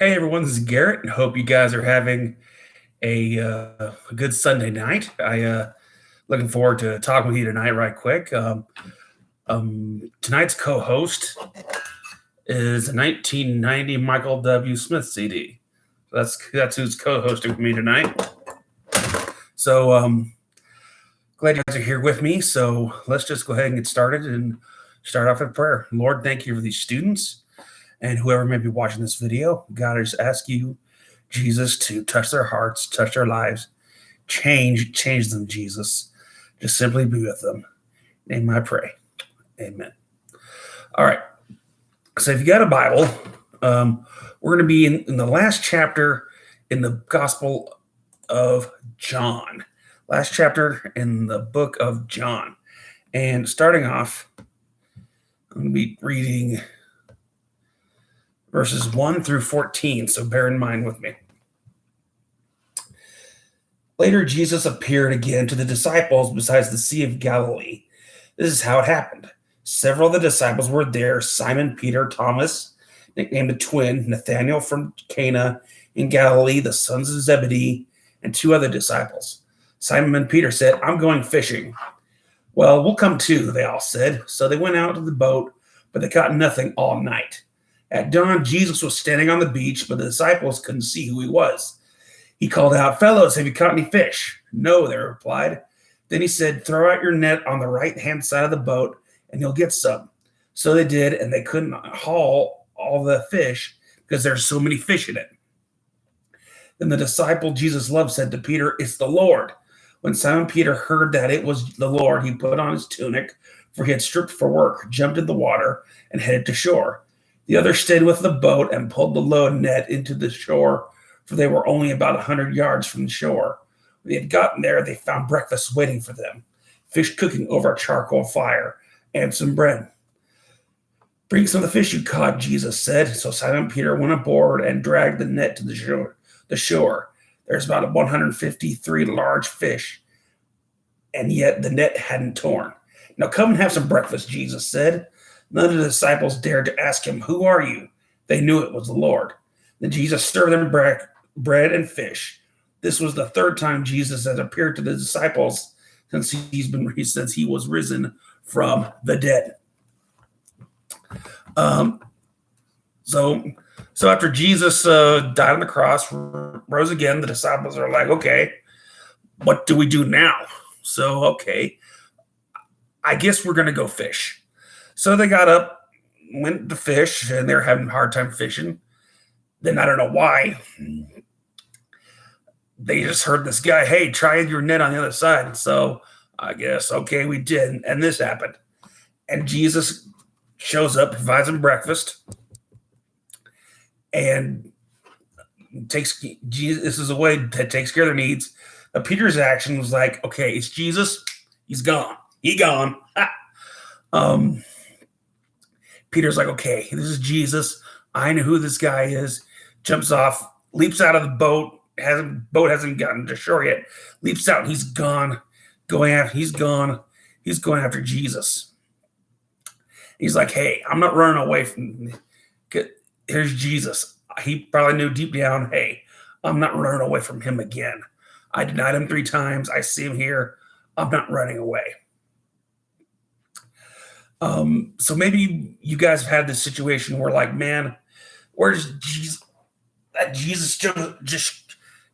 Hey everyone, this is Garrett, and hope you guys are having a good Sunday night. I looking forward to talking with you tonight, right quick. Tonight's co-host is a 1990 Michael W. Smith CD. That's who's co-hosting with me tonight. So glad you guys are here with me. So let's just go ahead and get started and start off with prayer. Lord, thank you for these students and whoever may be watching this video. God, I just ask you, Jesus, to touch their hearts, touch their lives, change them, Jesus. Just simply be with them. In name I pray. Amen. All right. So if you got a Bible, we're going to be in the last chapter in the Gospel of John. Last chapter in the book of John. And starting off, I'm going to be reading verses 1 through 14, so bear in mind with me. Later, Jesus appeared again to the disciples beside the Sea of Galilee. This is how it happened. Several of the disciples were there: Simon, Peter, Thomas, nicknamed the twin, Nathanael from Cana in Galilee, the sons of Zebedee, and two other disciples. Simon and Peter said, "I'm going fishing." "Well, we'll come too," they all said. So they went out to the boat, but they caught nothing all night. At dawn, Jesus was standing on the beach, but the disciples couldn't see who he was. He called out, "Fellows, have you caught any fish?" "No," they replied. Then he said, "Throw out your net on the right-hand side of the boat, and you'll get some." So they did, and they couldn't haul all the fish because there's so many fish in it. Then the disciple Jesus loved said to Peter, "It's the Lord." When Simon Peter heard that it was the Lord, he put on his tunic, for he had stripped for work, jumped in the water, and headed to shore. The others stayed with the boat and pulled the low net into the shore, for they were only about 100 yards from the shore. When they had gotten there, they found breakfast waiting for them: fish cooking over a charcoal fire and some bread. "Bring some of the fish you caught," Jesus said. So Simon Peter went aboard and dragged the net to the shore. There's about 153 large fish, and yet the net hadn't torn. "Now come and have some breakfast," Jesus said. None of the disciples dared to ask him, "Who are you?" They knew it was the Lord. Then Jesus stirred them bread and fish. This was the third time Jesus had appeared to the disciples since he was risen from the dead. So after Jesus died on the cross, rose again, the disciples are like, "Okay, what do we do now?" So, okay, I guess we're going to go fish. So they got up, went to fish, and they're having a hard time fishing. Then I don't know why. They just heard this guy, "Hey, try your net on the other side." So I guess, okay, we did. And this happened. And Jesus shows up, provides them breakfast, and this is a way that takes care of their needs. But Peter's action was like, okay, it's Jesus. He's gone. He gone. Peter's like, okay, this is Jesus. I know who this guy is. Jumps off, leaps out of the boat. Boat hasn't gotten to shore yet. Leaps out, and he's gone. He's gone. He's going after Jesus. He's like, "Hey, I'm not running away from. Here's Jesus." He probably knew deep down, "Hey, I'm not running away from him again. I denied him 3 times. I see him here. I'm not running away." So maybe you guys have had this situation where, like, man, where's Jesus? That Jesus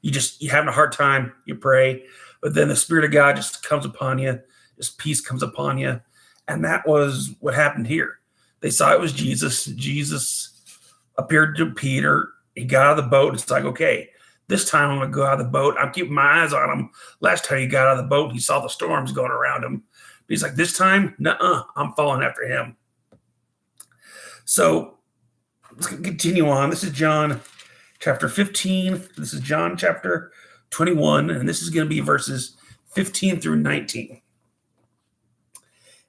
you're having a hard time. You pray, but then the Spirit of God just comes upon you. Just peace comes upon you, and that was what happened here. They saw it was Jesus. Jesus appeared to Peter. He got out of the boat. It's like, okay, this time I'm going to go out of the boat. I'm keeping my eyes on him. Last time he got out of the boat, he saw the storms going around him. But he's like, this time, nuh-uh, I'm following after him. So let's continue on. This is John chapter 15. This is John chapter 21, and this is going to be verses 15 through 19.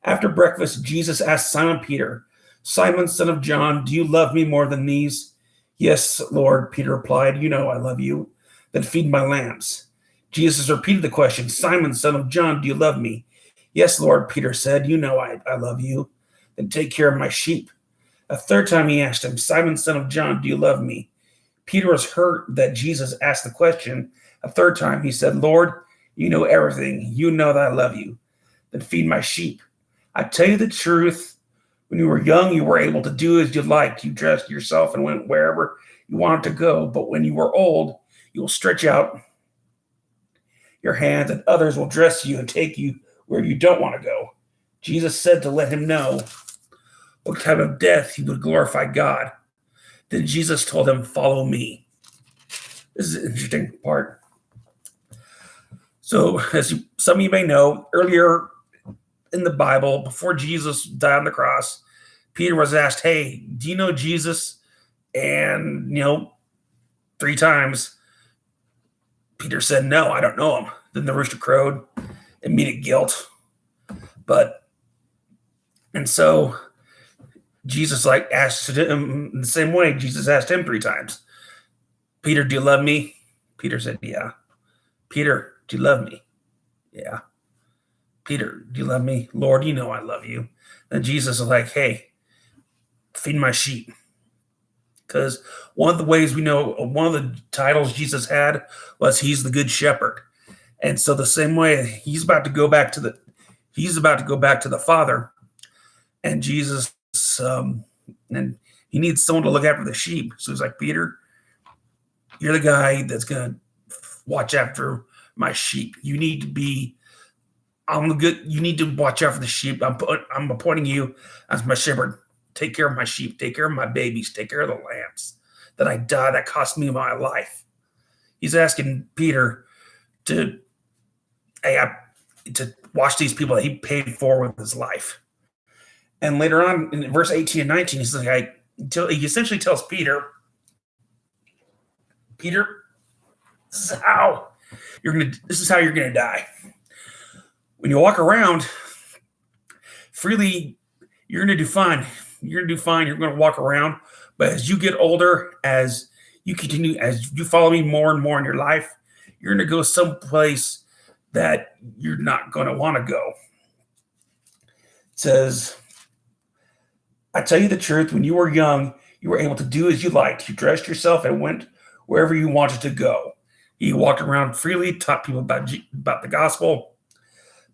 After breakfast, Jesus asked Simon Peter, "Simon, son of John, do you love me more than these?" "Yes, Lord," Peter replied. "You know I love you. Then feed my lambs." Jesus repeated the question, "Simon, son of John, do you love me?" "Yes, Lord," Peter said. "You know I love you. Then take care of my sheep." A third time he asked him, "Simon, son of John, do you love me?" Peter was hurt that Jesus asked the question a third time. He said, Lord, you know everything. You know that I love you. Then feed my sheep. I tell you the truth. When you were young, you were able to do as you liked. You dressed yourself and went wherever you wanted to go. But when you were old, you will stretch out your hands, and others will dress you and take you where you don't want to go. Jesus said to let him know what type of death he would glorify God. Then Jesus told him, follow me. This is an interesting part. So, some of you may know, earlier in the Bible, before Jesus died on the cross, Peter was asked, hey, do you know Jesus? And, 3 times, Peter said, no, I don't know him. Then the rooster crowed, immediate guilt. And so Jesus asked him in the same way. Jesus asked him 3 times, Peter, do you love me? Peter said, yeah. Peter, do you love me? Yeah. Peter, do you love me? Lord, you know I love you. And Jesus was like, hey, feed my sheep. Because one of the ways we know, one of the titles Jesus had was he's the good shepherd. And so the same way he's about to go back to the Father, and Jesus, and he needs someone to look after the sheep. So he's like, Peter, you're the guy that's going to watch after my sheep. You need to be you need to watch out for the sheep. I'm appointing you as my shepherd. Take care of my sheep. Take care of my babies. Take care of the lambs that cost me my life. He's asking Peter to watch these people that he paid for with his life. And later on in verse 18 and 19, he's like, he essentially tells Peter, this is how you're gonna die. When you walk around freely, you're gonna do fine. You're gonna walk around. But as you get older, as you follow me more and more in your life, you're gonna go someplace that you're not gonna want to go. It says, I tell you the truth, when you were young, you were able to do as you liked. You dressed yourself and went wherever you wanted to go. You walked around freely, taught people about the gospel.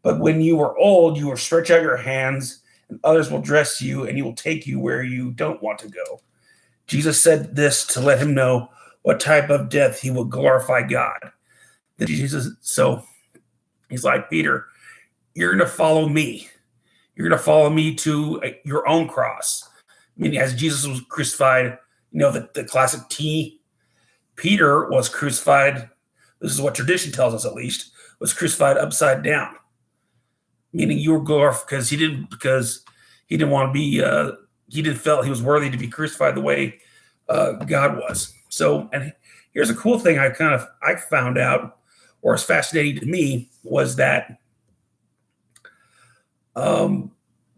But when you were old, you will stretch out your hands, and others will dress you, and he will take you where you don't want to go. Jesus said this to let him know what type of death he would glorify God. So he's like, Peter, you're going to follow me. You're going to follow me to your own cross. Meaning, as Jesus was crucified, the classic T, Peter was crucified. This is what tradition tells us, at least, was crucified upside down. Meaning you were glorified because he didn't want to be, he didn't feel he was worthy to be crucified the way God was. So, and here's a cool thing I found out, or is fascinating to me, was that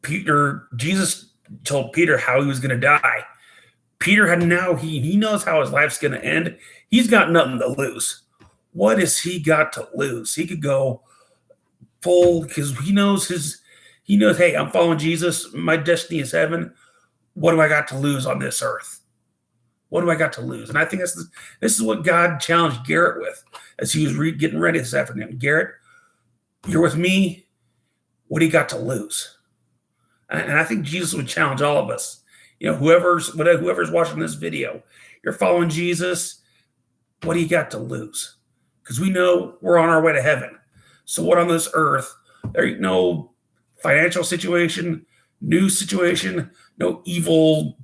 Jesus told Peter how he was going to die. Peter he knows how his life's going to end. He's got nothing to lose. What has he got to lose? He could go full, because he knows, hey, I'm following Jesus. My destiny is heaven. What do I got to lose on this earth? What do I got to lose? And I think this is what God challenged Garrett with as he was getting ready this afternoon. Garrett, you're with me. What do you got to lose? And I think Jesus would challenge all of us. Whoever's watching this video, you're following Jesus. What do you got to lose? Because we know we're on our way to heaven. So what on this earth? There ain't no financial situation, news situation, no evil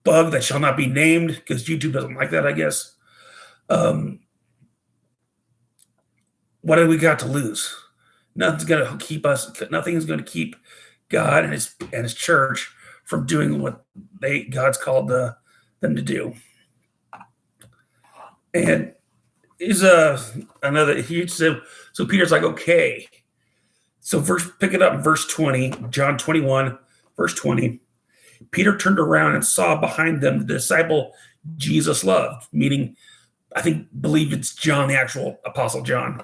bug that shall not be named, because YouTube doesn't like that, I guess. What do we got to lose? Nothing's going to keep us. Nothing is going to keep God and His church from doing what God's called them to do. And is another. He said. So Peter's like, okay. So pick it up in verse 20, John 21, verse 20. Peter turned around and saw behind them the disciple Jesus loved, meaning, believe it's John, the actual Apostle John.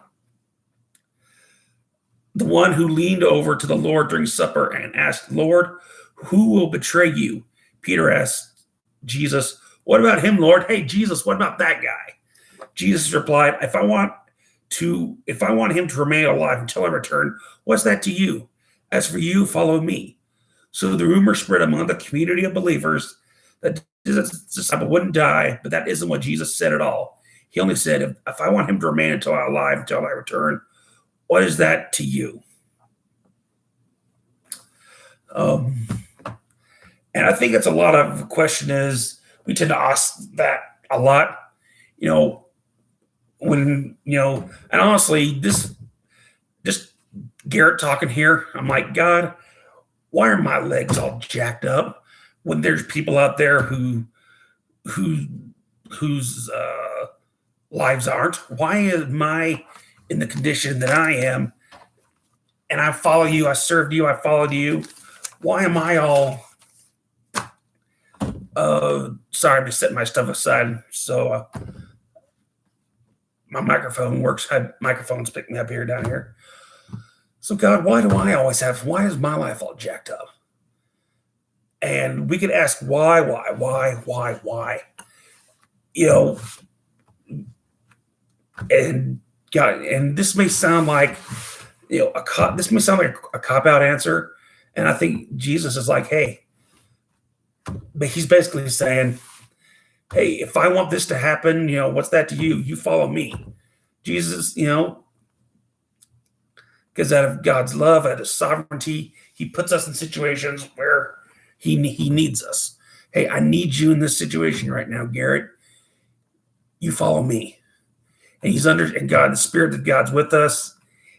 The one who leaned over to the Lord during supper and asked, Lord, who will betray you? Peter asked Jesus, What about him, Lord? Hey, Jesus, what about that guy? Jesus replied, if I want him to remain alive until I return, what's that to you? As for you, follow me. So the rumor spread among the community of believers that this disciple wouldn't die, but that isn't what Jesus said at all. He only said, if I want him to remain alive until I return, what is that to you? And I think it's a lot of the question is we tend to ask that a lot, when, and honestly, this just Garrett talking here, I'm like, God, why are my legs all jacked up when there's people out there whose lives aren't? Why am I in the condition that I am? And I follow you, I served you, I followed you. Why am I all sorry, I'm just setting my stuff aside so my microphone works. Microphone's picking me up here, down here. So God, why is my life all jacked up? And we could ask why? And God, and this may sound like a cop out answer. And I think Jesus is like, hey, but he's basically saying, hey, if I want this to happen, what's that to you? You follow me. Jesus, because out of God's love, out of his sovereignty, he puts us in situations where he needs us. Hey, I need you in this situation right now, Garrett. You follow me. And and God, the Spirit of God's with us.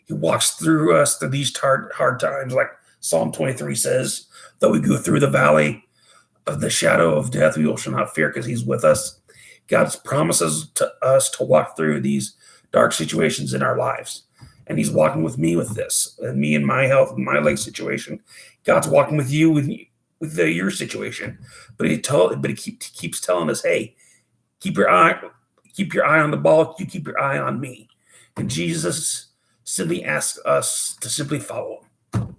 He walks through us through these hard times, like Psalm 23 says, though we go through the valley of the shadow of death, we shall not fear because he's with us. God promises to us to walk through these dark situations in our lives. And he's walking with me with this, and me and my health and my leg situation. God's walking with you with your situation. But he keeps telling us, hey, keep your eye on the ball. You keep your eye on me. And Jesus simply asks us to simply follow him.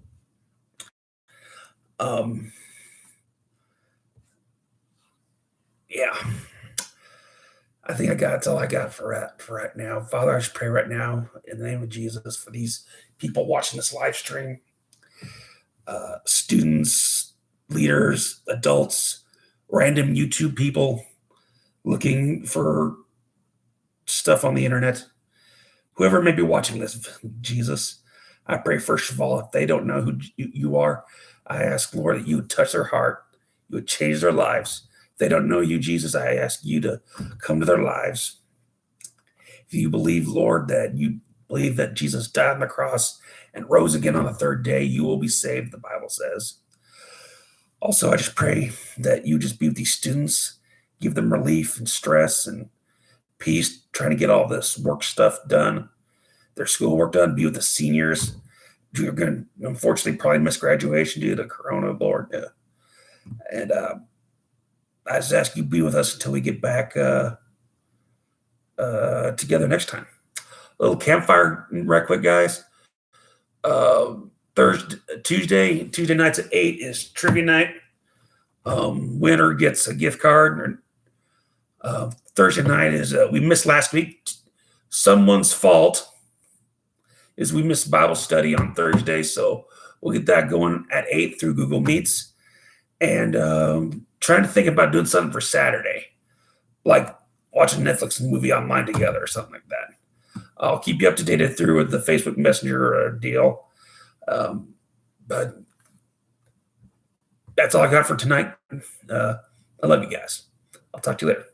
Yeah. I think that's all I got for right now. Father, I just pray right now in the name of Jesus for these people watching this live stream, students, leaders, adults, random YouTube people looking for stuff on the internet. Whoever may be watching this, Jesus, I pray first of all, if they don't know who you are, I ask, Lord, that you would touch their heart, you would change their lives. If they don't know you, Jesus, I ask you to come to their lives. If you believe, Lord, that Jesus died on the cross and rose again on the third day, you will be saved, the Bible says. Also, I just pray that you just be with these students, give them relief and stress and peace, trying to get all this work stuff done, their schoolwork done, be with the seniors. You're going to, unfortunately, probably miss graduation due to Corona, Lord. And I just ask you to be with us until we get back together next time. A little campfire right quick, guys. Tuesday nights at 8 is trivia night. Winner gets a gift card. Thursday night is we missed last week. Someone's fault is we missed Bible study on Thursday, so we'll get that going at 8 through Google Meets. And trying to think about doing something for Saturday, like watching a Netflix movie online together or something like that. I'll keep you up to date through with the Facebook Messenger deal. But that's all I got for tonight. I love you guys. I'll talk to you later.